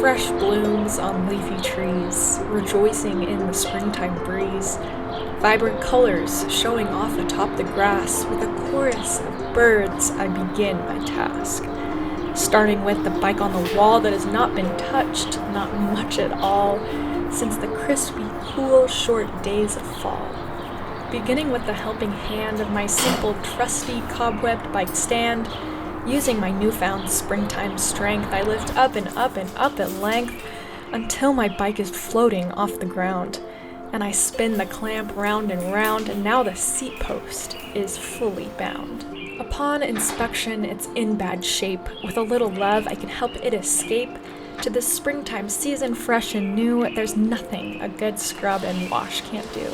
Fresh blooms on leafy trees, rejoicing in the springtime breeze. Vibrant colors showing off atop the grass. With a chorus of birds, I begin my task. Starting with the bike on the wall that has not been touched, not much at all, since the crispy, cool, short days of fall. Beginning with the helping hand of my simple, trusty, cobwebbed bike stand. Using my newfound springtime strength, I lift up and up and up at length until my bike is floating off the ground. And I spin the clamp round and round, and now the seat post is fully bound. Upon inspection, it's in bad shape. With a little love, I can help it escape. To the springtime season, fresh and new, there's nothing a good scrub and wash can't do.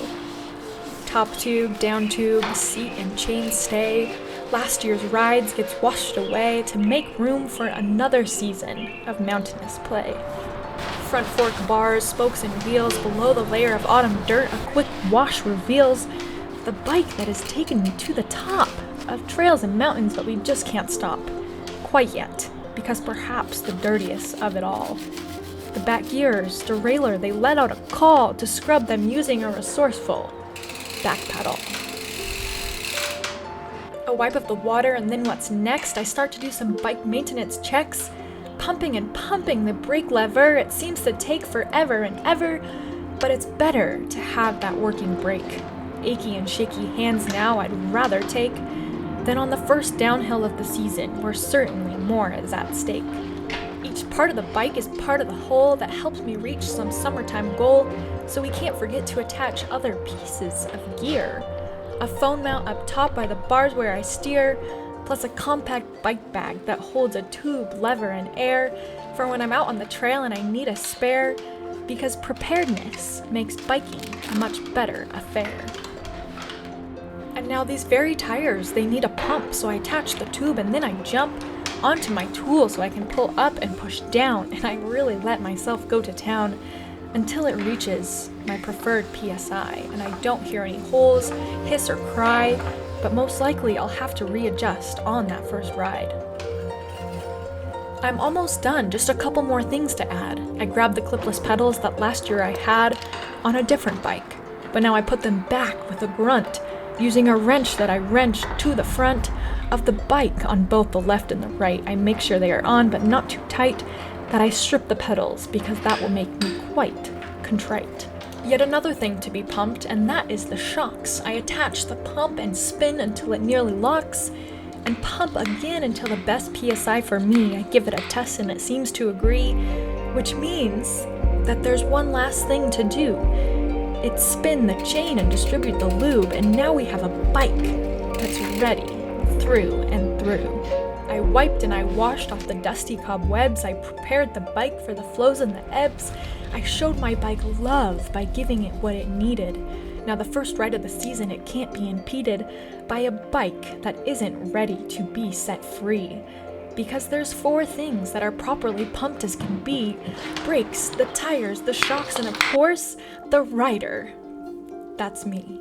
Top tube, down tube, seat and chain stay. Last year's rides gets washed away to make room for another season of mountainous play. Front fork bars, spokes and wheels, below the layer of autumn dirt, a quick wash reveals the bike that has taken me to the top of trails and mountains, but we just can't stop. Quite yet, because perhaps the dirtiest of it all. The back gears, derailleur, they let out a call to scrub them using a resourceful back pedal. A wipe of the water, and then what's next? I start to do some bike maintenance checks. Pumping and pumping the brake lever. It seems to take forever and ever, but it's better to have that working brake. Achy and shaky hands now I'd rather take than on the first downhill of the season, where certainly more is at stake. Each part of the bike is part of the whole that helps me reach some summertime goal, so we can't forget to attach other pieces of gear. A phone mount up top by the bars where I steer, plus a compact bike bag that holds a tube, lever, and air for when I'm out on the trail and I need a spare, because preparedness makes biking a much better affair. And now these very tires, they need a pump, so I attach the tube and then I jump onto my tool so I can pull up and push down, and I really let myself go to town until it reaches my preferred PSI, and I don't hear any holes, hiss, or cry, but most likely I'll have to readjust on that first ride. I'm almost done, just a couple more things to add. I grabbed the clipless pedals that last year I had on a different bike, but now I put them back with a grunt, using a wrench that I wrenched to the front of the bike on both the left and the right. I make sure they are on, but not too tight, that I strip the pedals, because that will make me quite contrite. Yet another thing to be pumped, and that is the shocks. I attach the pump and spin until it nearly locks, and pump again until the best PSI for me. I give it a test and it seems to agree, which means that there's one last thing to do. It's spin the chain and distribute the lube, and now we have a bike that's ready through and through. I wiped and I washed off the dusty cobwebs. I prepared the bike for the flows and the ebbs. I showed my bike love by giving it what it needed. Now the first ride of the season, it can't be impeded by a bike that isn't ready to be set free. Because there's 4 things that are properly pumped as can be: brakes, the tires, the shocks, and of course, the rider. That's me.